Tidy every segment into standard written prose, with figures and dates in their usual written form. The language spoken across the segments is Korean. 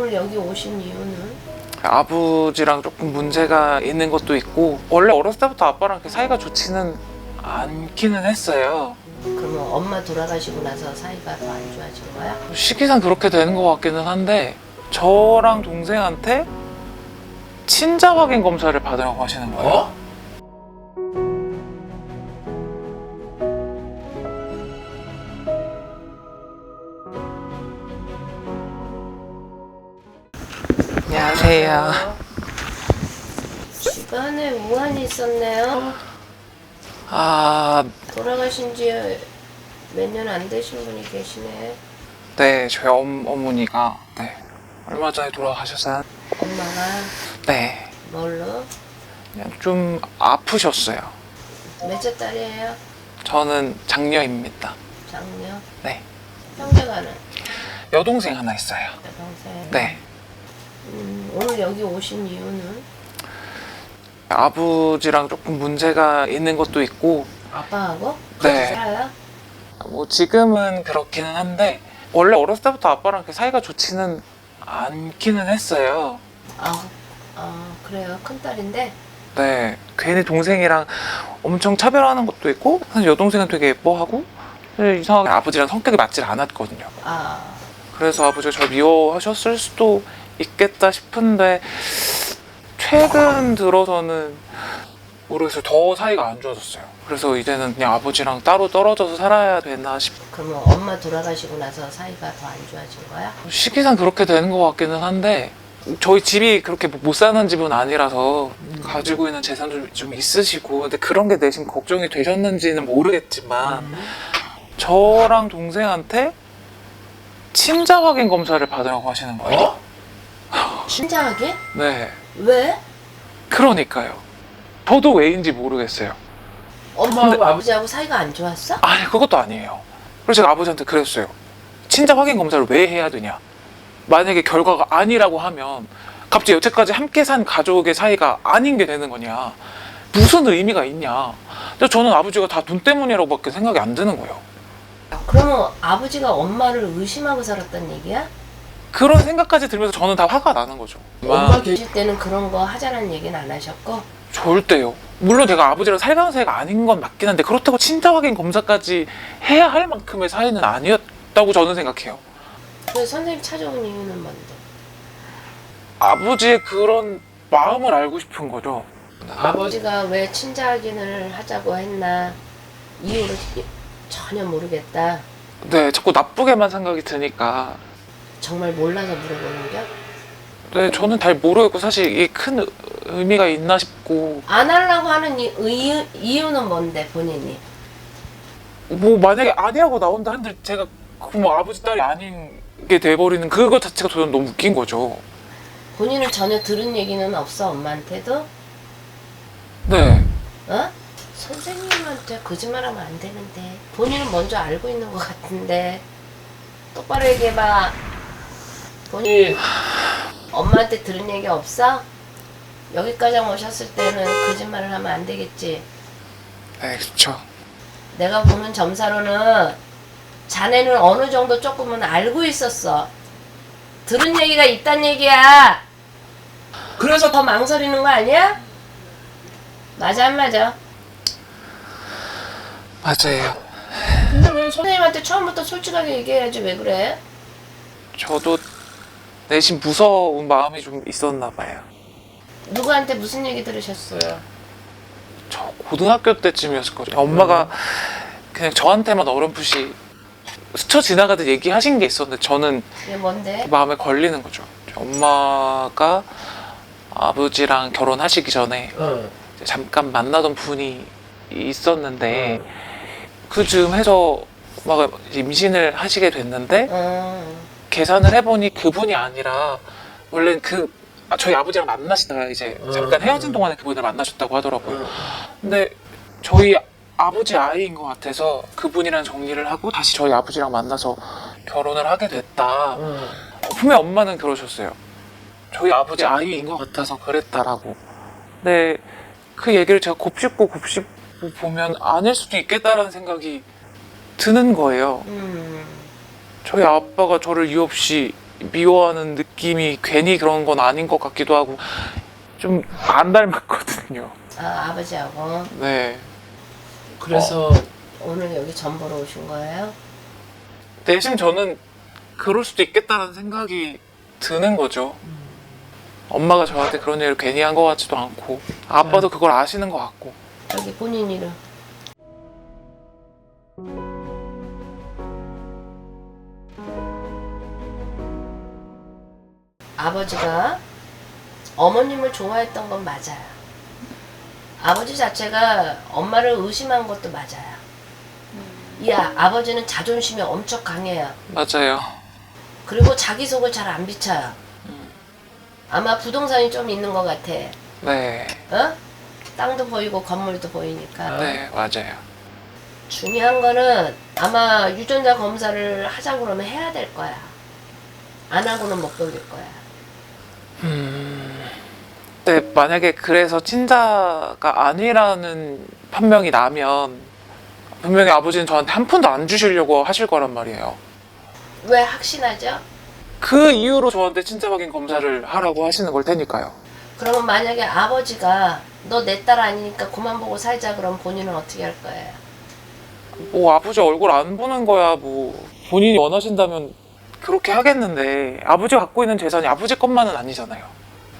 오늘 여기 오신 이유는? 아버지랑 조금 문제가 있는 것도 있고, 원래 어렸을 때부터 아빠랑 그렇게 사이가 좋지는 않기는 했어요. 그러면 엄마 돌아가시고 나서 사이가 더 안 좋아진 거야? 시기상 그렇게 되는 것 같기는 한데, 저랑 동생한테 친자 확인 검사를 받으라고 하시는 거예요. 안녕하세요. 집안에 우환이 있었네요. 돌아가신 지 몇 년 안 되신 분이 계시네. 네, 저희 어머니가 얼마 전에 돌아가셨어요. 엄마가 네, 뭘로? 그냥 좀 아프셨어요. 몇째 딸이에요? 저는 장녀입니다. 장녀? 네, 형제가는? 여동생 하나 있어요. 여동생? 네, 오늘 여기 오신 이유는? 아버지랑 조금 문제가 있는 것도 있고, 아빠하고? 같이 네. 살아요? 뭐 지금은 그렇기는 한데, 원래 어렸을 때부터 아빠랑 그렇게 사이가 좋지는 않기는 했어요. 그래요. 큰딸인데? 네, 괜히 동생이랑 엄청 차별하는 것도 있고, 사실 여동생은 되게 예뻐하고, 이상하게 아버지랑 성격이 맞질 않았거든요. 그래서 아버지가 저를 미워하셨을 수도 있겠다 싶은데, 최근 들어서는 모르겠어요. 더 사이가 안 좋아졌어요. 그래서 이제는 그냥 아버지랑 따로 떨어져서 살아야 되나 그러면 엄마 돌아가시고 나서 사이가 더 안 좋아진 거야? 시기상 그렇게 되는 것 같기는 한데, 저희 집이 그렇게 못 사는 집은 아니라서 가지고 있는 재산도 좀 있으시고, 근데 그런 게 내심 걱정이 되셨는지는 모르겠지만, 저랑 동생한테 친자 확인 검사를 받으라고 하시는 거예요. 친자하게? 네, 왜? 그러니까요. 저도 왜인지 모르겠어요. 엄마하고 근데- 아버지하고 사이가 안 좋았어? 아니, 그것도 아니에요. 그래서 제가 아버지한테 그랬어요. 친자 확인 검사를 왜 해야 되냐. 만약에 결과가 아니라고 하면 갑자기 여태까지 함께 산 가족의 사이가 아닌 게 되는 거냐. 무슨 의미가 있냐. 근데 저는 아버지가 다 돈 때문이라고밖에 생각이 안 드는 거예요. 그러면 아버지가 엄마를 의심하고 살았단 얘기야? 그런 생각까지 들면서 저는 다 화가 나는 거죠. 엄마 계실 때는 그런 거 하자는 얘기는 안 하셨고? 절대요. 물론 제가 아버지랑 살가운 사이가 아닌 건 맞긴 한데, 그렇다고 친자 확인 검사까지 해야 할 만큼의 사이는 아니었다고 저는 생각해요. 그 선생님 찾아온 이유는 뭔데? 아버지의 그런 마음을 알고 싶은 거죠. 아버지가 왜 친자 확인을 하자고 했나 이유를 전혀 모르겠다. 네, 자꾸 나쁘게만 생각이 드니까. 정말 몰라서 물어보는 겨? 네, 저는 잘 모르겠고, 사실 이게 큰 의미가 있나 싶고. 안 하려고 하는 이유는 뭔데 본인이? 뭐 만약에 아니라고 나온다 한들 제가 뭐 아버지 딸이 아닌 게 돼버리는 그것 자체가 저는 너무 웃긴 거죠. 본인은 전혀 들은 얘기는 없어 엄마한테도? 네. 어? 선생님한테 거짓말하면 안 되는데 본인은 먼저 알고 있는 것 같은데 똑바로 얘기해봐. 본인 엄마한테 들은 얘기 없어? 여기까지 오셨을 때는 거짓말을 하면 안 되겠지. 네, 그렇죠. 내가 보는 점사로는 자네는 어느 정도 조금은 알고 있었어. 들은 얘기가 있단 얘기야. 그래서 더 망설이는 거 아니야? 맞아 안 맞아? 맞아요. 근데 왜 선생님한테 처음부터 솔직하게 얘기해야지 왜 그래? 저도 내심 무서운 마음이 좀 있었나 봐요. 누구한테 무슨 얘기 들으셨어요? 저 고등학교 때쯤이었을 거예요. 엄마가 그냥 저한테만 어렴풋이 스쳐 지나가듯 얘기하신 게 있었는데, 저는 그게 뭔데? 마음에 걸리는 거죠. 엄마가 아버지랑 결혼하시기 전에 이제 잠깐 만나던 분이 있었는데, 그 즈음 해서 막 임신을 하시게 됐는데, 계산을 해보니 그분이 아니라 원래 저희 아버지랑 만나시다가 이제 잠깐 헤어진 동안에 그분을 만나셨다고 하더라고요. 근데 저희 아버지 아이인 것 같아서 그분이랑 정리를 하고 다시 저희 아버지랑 만나서 결혼을 하게 됐다. 분명히 엄마는 그러셨어요. 저희 아버지 아이인 것 같아서 그랬다라고. 근데 그 얘기를 제가 곱씹고 보면 아닐 수도 있겠다라는 생각이 드는 거예요. 저희 아빠가 저를 이유 없이 미워하는 느낌이 괜히 그런 건 아닌 것 같기도 하고 좀 안 닮았거든요. 아, 아버지하고. 네. 그래서 오늘 여기 전 보러 오신 거예요? 대신 저는 그럴 수도 있겠다는 생각이 드는 거죠. 엄마가 저한테 그런 얘기를 괜히 한 것 같지도 않고 아빠도 그걸 아시는 것 같고. 여기 본인 이름. 아버지가 어머님을 좋아했던 건 맞아요. 아버지 자체가 엄마를 의심한 것도 맞아요. 이 아버지는 자존심이 엄청 강해요. 맞아요. 그리고 자기 속을 잘 안 비춰요. 아마 부동산이 좀 있는 것 같아. 네. 어? 땅도 보이고 건물도 보이니까. 네, 맞아요. 중요한 거는 아마 유전자 검사를 하자고 그러면 해야 될 거야. 안 하고는 못 돌릴 거야. 네, 만약에 그래서 친자가 아니라는 판명이 나면 분명히 아버지는 저한테 한 푼도 안 주시려고 하실 거란 말이에요. 왜 확신하죠? 그 이유로 저한테 친자 확인 검사를 하라고 하시는 걸 테니까요. 그러면 만약에 아버지가 너 내 딸 아니니까 그만 보고 살자 그러면 본인은 어떻게 할 거예요? 뭐 아버지 얼굴 안 보는 거야 뭐 본인이 원하신다면 그렇게 하겠는데 아버지가 갖고 있는 재산이 아버지 것만은 아니잖아요.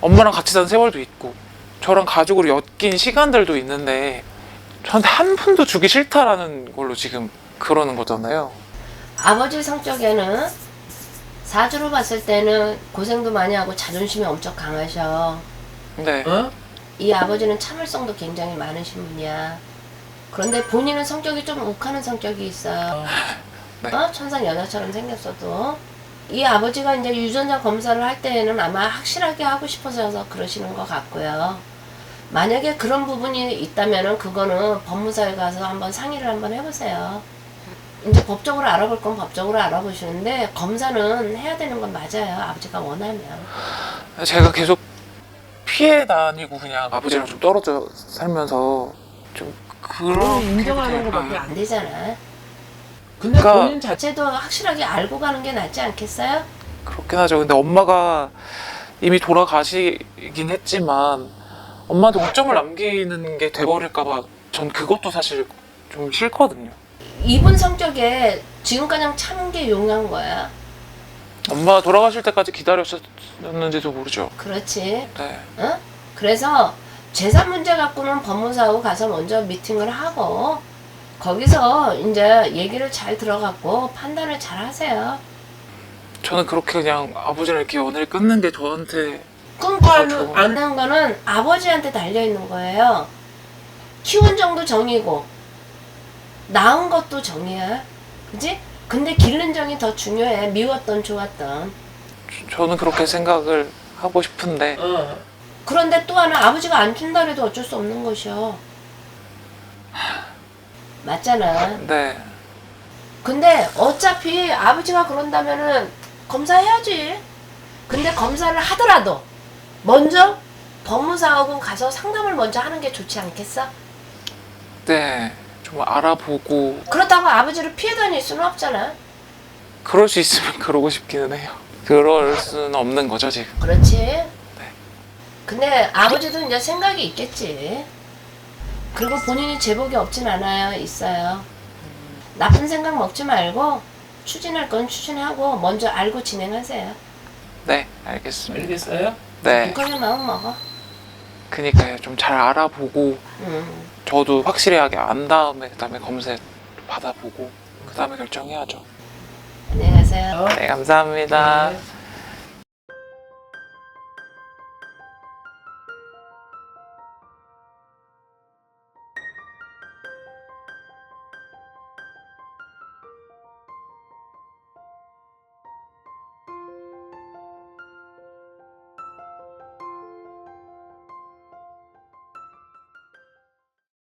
엄마랑 같이 산 세월도 있고 저랑 가족으로 엮인 시간들도 있는데 저한테 한 푼도 주기 싫다라는 걸로 지금 그러는 거잖아요. 아버지 성격에는 사주로 봤을 때는 고생도 많이 하고 자존심이 엄청 강하셔. 네. 어? 이 아버지는 참을성도 굉장히 많으신 분이야. 그런데 본인은 성격이 좀 욱하는 성격이 있어요. 네. 천상연하처럼 생겼어도 이 아버지가 이제 유전자 검사를 할 때에는 아마 확실하게 하고 싶어서 그러시는 것 같고요. 만약에 그런 부분이 있다면은 그거는 법무사에 가서 한번 상의를 한번 해보세요. 이제 법적으로 알아볼 건 법적으로 알아보시는데 검사는 해야 되는 건 맞아요. 아버지가 원하면. 제가 계속 피해 다니고 그냥 아버지랑 좀 떨어져 살면서 좀 그런 인정하는 것밖에 안 되잖아. 근데 그러니까- 본인 자체 자체도 확실하게 알고 가는 게 낫지 않겠어요? 그렇긴 하죠. 근데 엄마가 이미 돌아가시긴 했지만 엄마한테 오점을 남기는 게 돼버릴까봐 전 그것도 사실 좀 싫거든요. 이분 성격에 지금까지 참은 게 용한 거야. 엄마가 돌아가실 때까지 기다렸었는지도 모르죠. 그렇지. 네. 어? 그래서 재산 문제 갖고는 법무사하고 가서 먼저 미팅을 하고 거기서 이제 얘기를 잘 들어갖고 판단을 잘 하세요. 저는 그렇게 그냥 아버지랑 이렇게 연애를 끊는 게 저한테 끊고 그렇죠. 안 하는 거는 아버지한테 달려있는 거예요. 키운 정도 정이고 낳은 것도 정이야. 그지? 근데 기른 정이 더 중요해. 미웠던 좋았던. 저는 그렇게 생각을 하고 싶은데 어. 그런데 또 하나 아버지가 안 준다 해도 어쩔 수 없는 것이요. 맞잖아. 네. 근데 어차피 아버지가 그런다면은 검사해야지. 근데 검사를 하더라도 먼저 법무사하고 가서 상담을 먼저 하는 게 좋지 않겠어? 네. 좀 알아보고 그렇다고 아버지를 피해 다닐 수는 없잖아. 그럴 수 있으면 그러고 싶기는 해요. 그럴 수는 없는 거죠 지금. 그렇지. 근데 아버지도 이제 생각이 있겠지. 그리고 본인이 제복이 없진 않아요. 있어요. 나쁜 생각 먹지 말고 추진할 건 추진하고 먼저 알고 진행하세요. 네, 알겠습니다. 알겠어요? 네. 북한의 마음 먹어. 그니까요. 좀 잘 알아보고 저도 확실하게 안 다음에 그다음에 검색 받아보고 그다음에 결정해야죠. 안녕히 가세요. 네, 감사합니다. 네.